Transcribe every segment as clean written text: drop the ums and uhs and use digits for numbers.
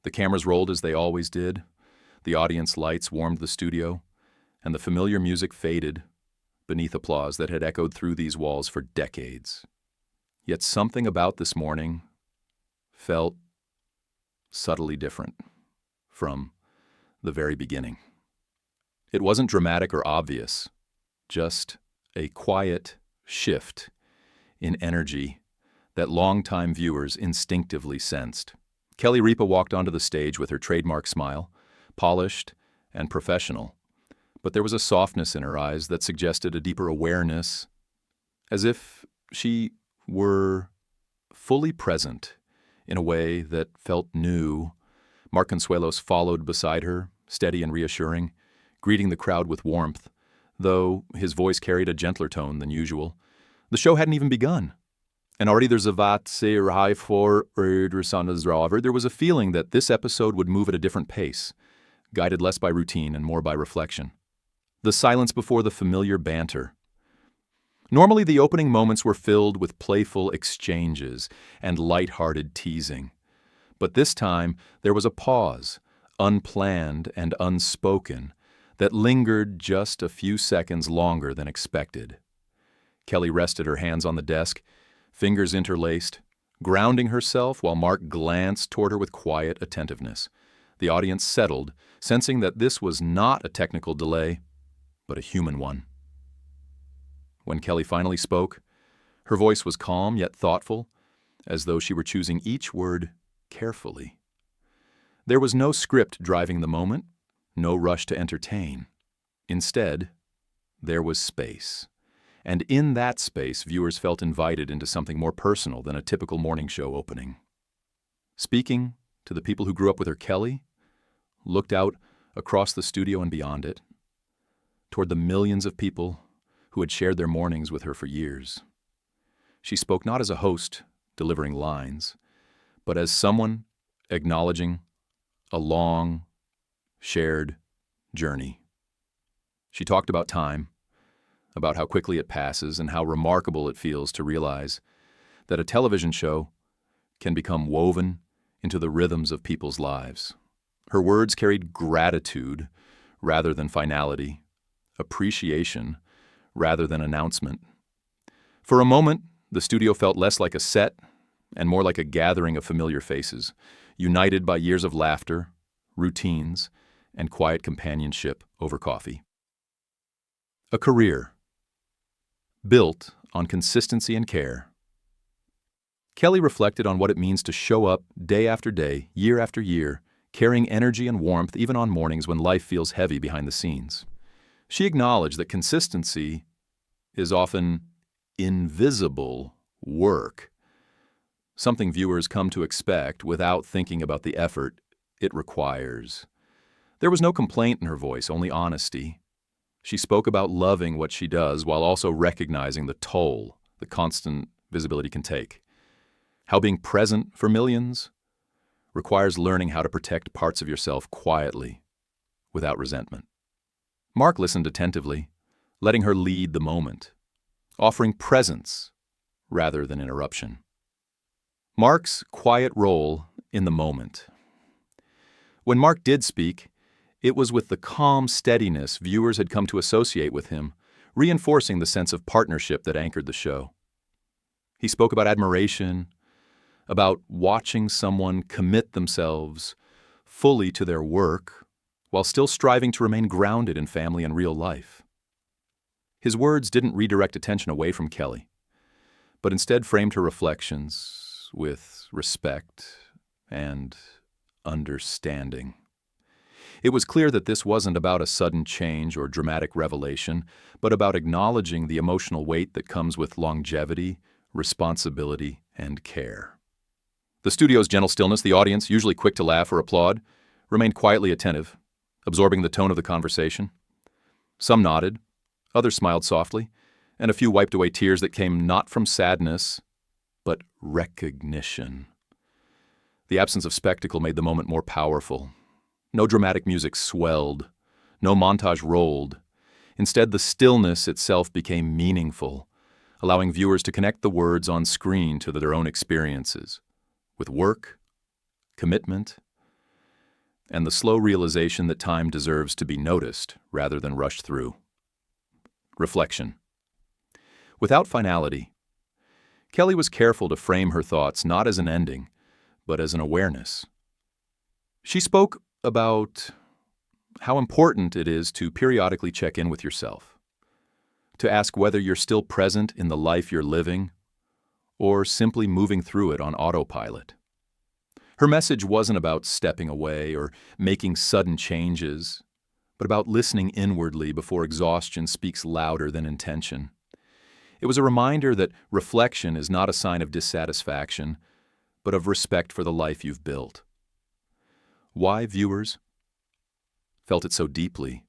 The cameras rolled as they always did, the audience lights warmed the studio, and the familiar music faded beneath applause that had echoed through these walls for decades. Yet something about this morning felt subtly different from the very beginning. It wasn't dramatic or obvious, just a quiet shift in energy that longtime viewers instinctively sensed. Kelly Ripa walked onto the stage with her trademark smile, polished and professional, but there was a softness in her eyes that suggested a deeper awareness, as if she were fully present in a way that felt new. Mark Consuelos followed beside her, steady and reassuring, greeting the crowd with warmth, though his voice carried a gentler tone than usual. The show hadn't even begun. And already there's a there was a feeling that this episode would move at a different pace, guided less by routine and more by reflection. The silence before the familiar banter. Normally the opening moments were filled with playful exchanges and light-hearted teasing. But this time there was a pause, unplanned and unspoken, that lingered just a few seconds longer than expected. Kelly rested her hands on the desk, fingers interlaced, grounding herself while Mark glanced toward her with quiet attentiveness. The audience settled, sensing that this was not a technical delay, but a human one. When Kelly finally spoke, her voice was calm yet thoughtful, as though she were choosing each word carefully. There was no script driving the moment, no rush to entertain. Instead, there was space. And in that space, viewers felt invited into something more personal than a typical morning show opening. Speaking to the people who grew up with her, Kelly looked out across the studio and beyond it, toward the millions of people who had shared their mornings with her for years. She spoke not as a host delivering lines, but as someone acknowledging a long, shared journey. She talked about time, about how quickly it passes and how remarkable it feels to realize that a television show can become woven into the rhythms of people's lives. Her words carried gratitude rather than finality, appreciation rather than announcement. For a moment, the studio felt less like a set and more like a gathering of familiar faces, united by years of laughter, routines, and quiet companionship over coffee. A career built on consistency and care. Kelly reflected on what it means to show up day after day, year after year, carrying energy and warmth even on mornings when life feels heavy behind the scenes. She acknowledged that consistency is often invisible work, something viewers come to expect without thinking about the effort it requires. There was no complaint in her voice, only honesty. She spoke about loving what she does while also recognizing the toll the constant visibility can take. How being present for millions requires learning how to protect parts of yourself quietly, without resentment. Mark listened attentively, letting her lead the moment, offering presence rather than interruption. Mark's quiet role in the moment. When Mark did speak, it was with the calm steadiness viewers had come to associate with him, reinforcing the sense of partnership that anchored the show. He spoke about admiration, about watching someone commit themselves fully to their work while still striving to remain grounded in family and real life. His words didn't redirect attention away from Kelly, but instead framed her reflections with respect and understanding. It was clear that this wasn't about a sudden change or dramatic revelation, but about acknowledging the emotional weight that comes with longevity, responsibility, and care. The studio's gentle stillness, the audience, usually quick to laugh or applaud, remained quietly attentive, absorbing the tone of the conversation. Some nodded, others smiled softly, and a few wiped away tears that came not from sadness, but recognition. The absence of spectacle made the moment more powerful. No dramatic music swelled, no montage rolled. Instead, the stillness itself became meaningful, allowing viewers to connect the words on screen to their own experiences, with work, commitment, and the slow realization that time deserves to be noticed rather than rushed through. Reflection. Without finality, Kelly was careful to frame her thoughts not as an ending, but as an awareness. She spoke about how important it is to periodically check in with yourself, to ask whether you're still present in the life you're living or simply moving through it on autopilot. Her message wasn't about stepping away or making sudden changes, but about listening inwardly before exhaustion speaks louder than intention. It was a reminder that reflection is not a sign of dissatisfaction, but of respect for the life you've built. Why viewers felt it so deeply?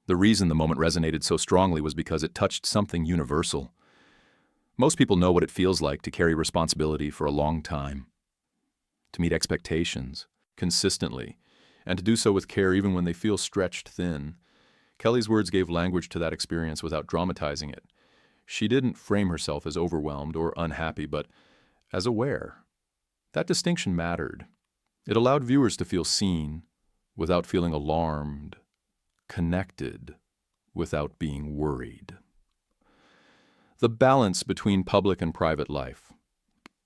The reason the moment resonated so strongly was because it touched something universal. Most people know what it feels like to carry responsibility for a long time, to meet expectations consistently, and to do so with care even when they feel stretched thin. Kelly's words gave language to that experience without dramatizing it. She didn't frame herself as overwhelmed or unhappy, but as aware. That distinction mattered. It allowed viewers to feel seen without feeling alarmed, connected without being worried. The balance between public and private life.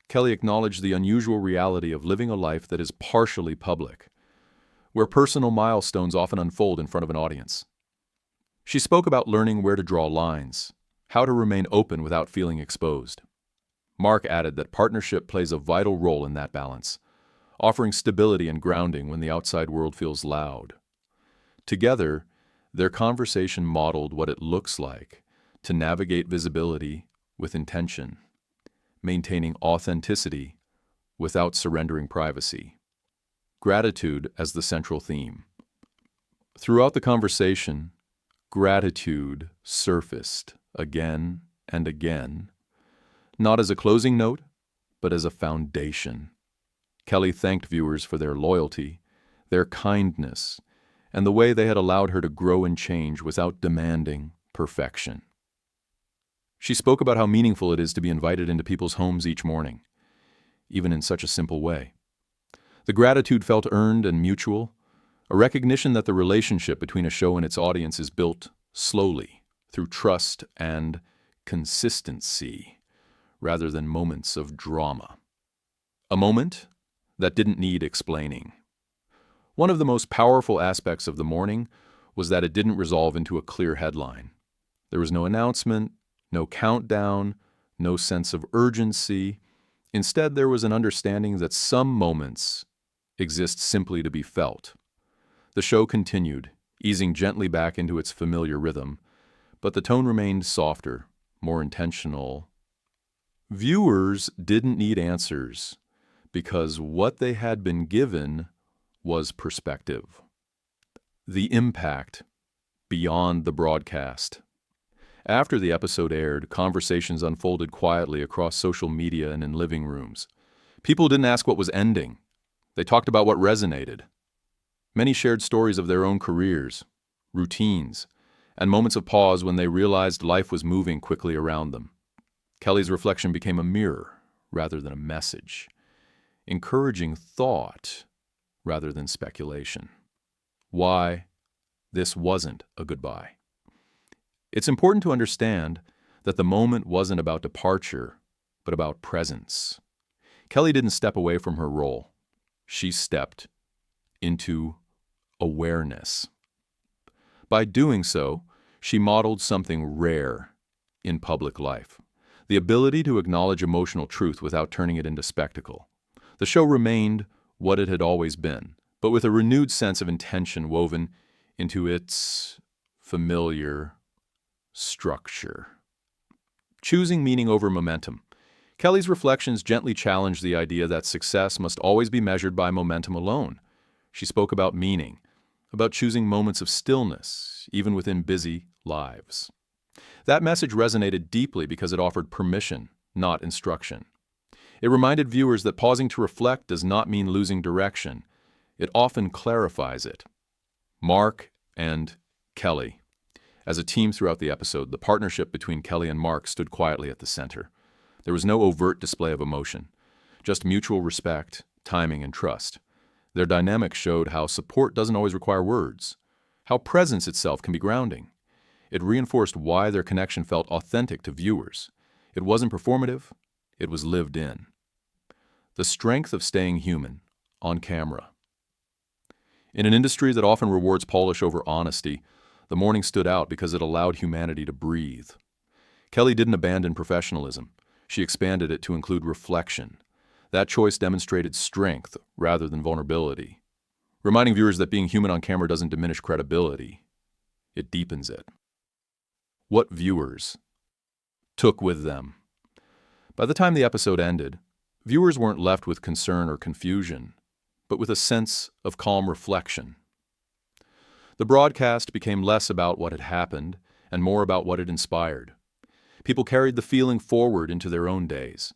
Kelly acknowledged the unusual reality of living a life that is partially public, where personal milestones often unfold in front of an audience. She spoke about learning where to draw lines, how to remain open without feeling exposed. Mark added that partnership plays a vital role in that balance, offering stability and grounding when the outside world feels loud. Together, their conversation modeled what it looks like to navigate visibility with intention, maintaining authenticity without surrendering privacy. Gratitude as the central theme. Throughout the conversation, gratitude surfaced again and again, not as a closing note, but as a foundation. Kelly thanked viewers for their loyalty, their kindness, and the way they had allowed her to grow and change without demanding perfection. She spoke about how meaningful it is to be invited into people's homes each morning, even in such a simple way. The gratitude felt earned and mutual, a recognition that the relationship between a show and its audience is built slowly, through trust and consistency, rather than moments of drama. A moment that didn't need explaining. One of the most powerful aspects of the morning was that it didn't resolve into a clear headline. There was no announcement, no countdown, no sense of urgency. Instead, there was an understanding that some moments exist simply to be felt. The show continued, easing gently back into its familiar rhythm, but the tone remained softer, more intentional. Viewers didn't need answers because what they had been given was perspective. The impact beyond the broadcast. After the episode aired, conversations unfolded quietly across social media and in living rooms. People didn't ask what was ending. They talked about what resonated. Many shared stories of their own careers, routines, and moments of pause when they realized life was moving quickly around them. Kelly's reflection became a mirror rather than a message, encouraging thought rather than speculation. Why this wasn't a goodbye. It's important to understand that the moment wasn't about departure, but about presence. Kelly didn't step away from her role. She stepped into awareness. By doing so, she modeled something rare in public life, the ability to acknowledge emotional truth without turning it into spectacle. The show remained what it had always been, but with a renewed sense of intention woven into its familiar structure. Choosing meaning over momentum. Kelly's reflections gently challenged the idea that success must always be measured by momentum alone. She spoke about meaning, about choosing moments of stillness, even within busy lives. That message resonated deeply because it offered permission, not instruction. It reminded viewers that pausing to reflect does not mean losing direction. It often clarifies it. Mark and Kelly. As a team throughout the episode, the partnership between Kelly and Mark stood quietly at the center. There was no overt display of emotion, just mutual respect, timing, and trust. Their dynamic showed how support doesn't always require words, how presence itself can be grounding. It reinforced why their connection felt authentic to viewers. It wasn't performative, it was lived in. The strength of staying human, on camera. In an industry that often rewards polish over honesty, the morning stood out because it allowed humanity to breathe. Kelly didn't abandon professionalism. She expanded it to include reflection. That choice demonstrated strength rather than vulnerability, reminding viewers that being human on camera doesn't diminish credibility. It deepens it. What viewers took with them. By the time the episode ended, viewers weren't left with concern or confusion, but with a sense of calm reflection. The broadcast became less about what had happened and more about what it inspired. People carried the feeling forward into their own days,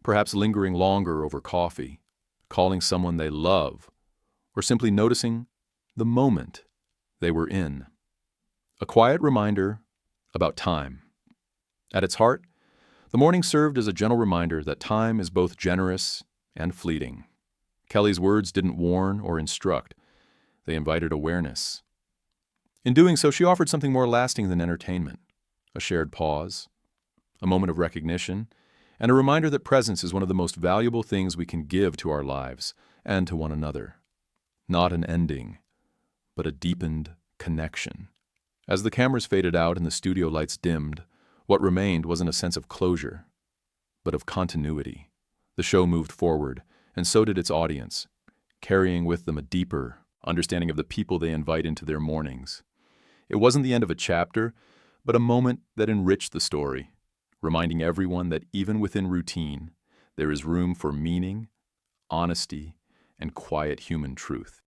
perhaps lingering longer over coffee, calling someone they love, or simply noticing the moment they were in. A quiet reminder about time. At its heart, the morning served as a gentle reminder that time is both generous and fleeting. Kelly's words didn't warn or instruct. They invited awareness. In doing so, she offered something more lasting than entertainment, a shared pause, a moment of recognition, and a reminder that presence is one of the most valuable things we can give to our lives and to one another. Not an ending, but a deepened connection. As the cameras faded out and the studio lights dimmed, what remained wasn't a sense of closure, but of continuity. The show moved forward, and so did its audience, carrying with them a deeper understanding of the people they invite into their mornings. It wasn't the end of a chapter, but a moment that enriched the story, reminding everyone that even within routine, there is room for meaning, honesty, and quiet human truth.